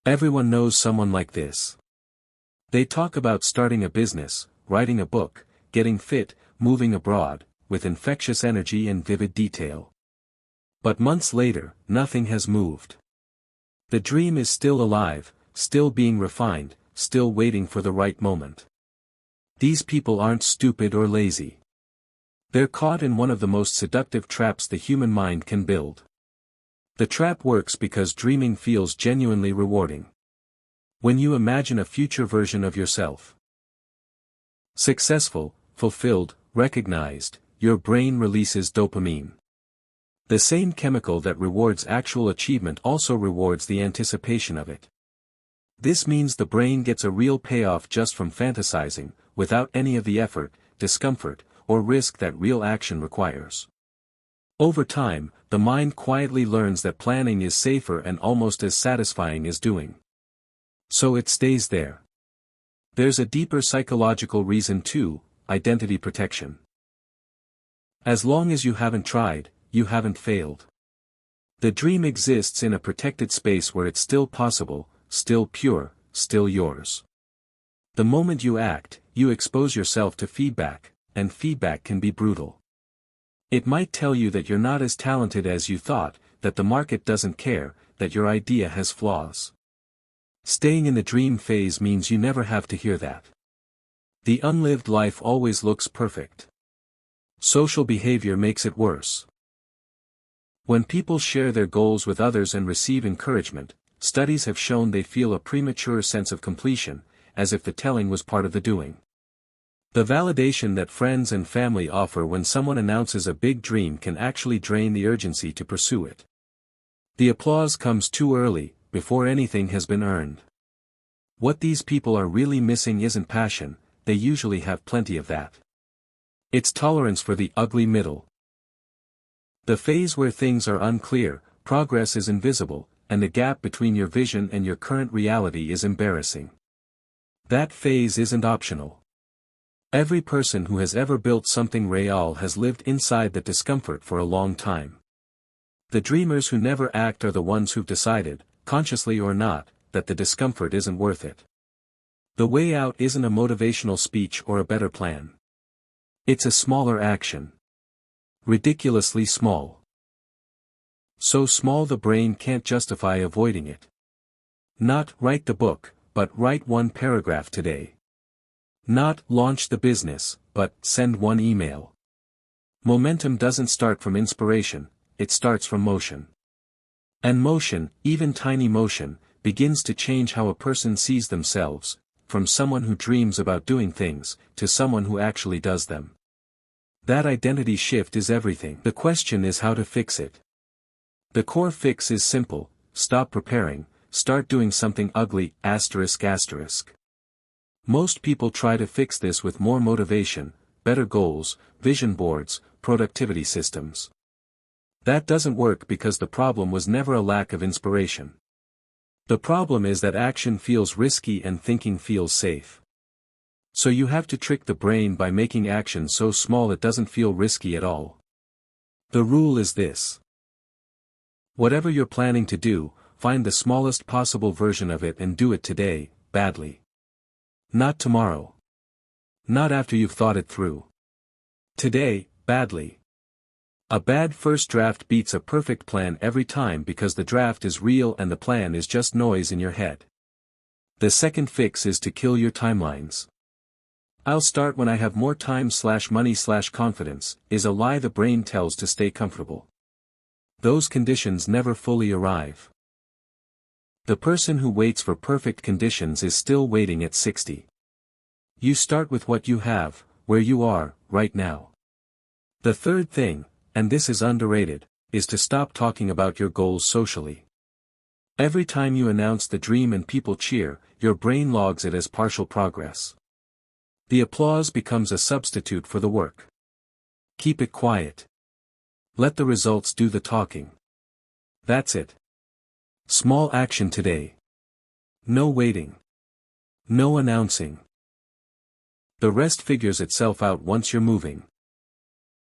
Everyone knows someone like this. They talk about starting a business, writing a book, getting fit, moving abroad, with infectious energy and vivid detail. But months later, nothing has moved. The dream is still alive, still being refined, still waiting for the right moment. These people aren't stupid or lazy. They're caught in one of the most seductive traps the human mind can build. The trap works because dreaming feels genuinely rewarding. When you imagine a future version of yourself, successful, fulfilled, recognized, your brain releases dopamine. The same chemical that rewards actual achievement also rewards the anticipation of it. This means the brain gets a real payoff just from fantasizing, without any of the effort, discomfort, or risk that real action requires. Over time, the mind quietly learns that planning is safer and almost as satisfying as doing. So it stays there. There's a deeper psychological reason too: identity protection. As long as you haven't tried, you haven't failed. The dream exists in a protected space where it's still possible, still pure, still yours. The moment you act, you expose yourself to feedback, and feedback can be brutal. It might tell you that you're not as talented as you thought, that the market doesn't care, that your idea has flaws. Staying in the dream phase means you never have to hear that. The unlived life always looks perfect. Social behavior makes it worse. When people share their goals with others and receive encouragement, studies have shown they feel a premature sense of completion, as if the telling was part of the doing. The validation that friends and family offer when someone announces a big dream can actually drain the urgency to pursue it. The applause comes too early, before anything has been earned. What these people are really missing isn't passion, they usually have plenty of that. It's tolerance for the ugly middle. The phase where things are unclear, progress is invisible, and the gap between your vision and your current reality is embarrassing. That phase isn't optional. Every person who has ever built something real has lived inside that discomfort for a long time. The dreamers who never act are the ones who've decided, consciously or not, that the discomfort isn't worth it. The way out isn't a motivational speech or a better plan. It's a smaller action. Ridiculously small. So small the brain can't justify avoiding it. Not write the book, but write one paragraph today. Not launch the business, but send one email. Momentum doesn't start from inspiration, it starts from motion. And motion, even tiny motion, begins to change how a person sees themselves, from someone who dreams about doing things, to someone who actually does them. That identity shift is everything. The question is how to fix it. The core fix is simple: stop preparing, start doing something ugly, ****. Most people try to fix this with more motivation, better goals, vision boards, productivity systems. That doesn't work because the problem was never a lack of inspiration. The problem is that action feels risky and thinking feels safe. So you have to trick the brain by making action so small it doesn't feel risky at all. The rule is this. Whatever you're planning to do, find the smallest possible version of it and do it today, badly. Not tomorrow. Not after you've thought it through. Today, badly. A bad first draft beats a perfect plan every time because the draft is real and the plan is just noise in your head. The second fix is to kill your timelines. "I'll start when I have more time/money/confidence" is a lie the brain tells to stay comfortable. Those conditions never fully arrive. The person who waits for perfect conditions is still waiting at 60. You start with what you have, where you are, right now. The third thing, and this is underrated, is to stop talking about your goals socially. Every time you announce the dream and people cheer, your brain logs it as partial progress. The applause becomes a substitute for the work. Keep it quiet. Let the results do the talking. That's it. Small action today. No waiting. No announcing. The rest figures itself out once you're moving.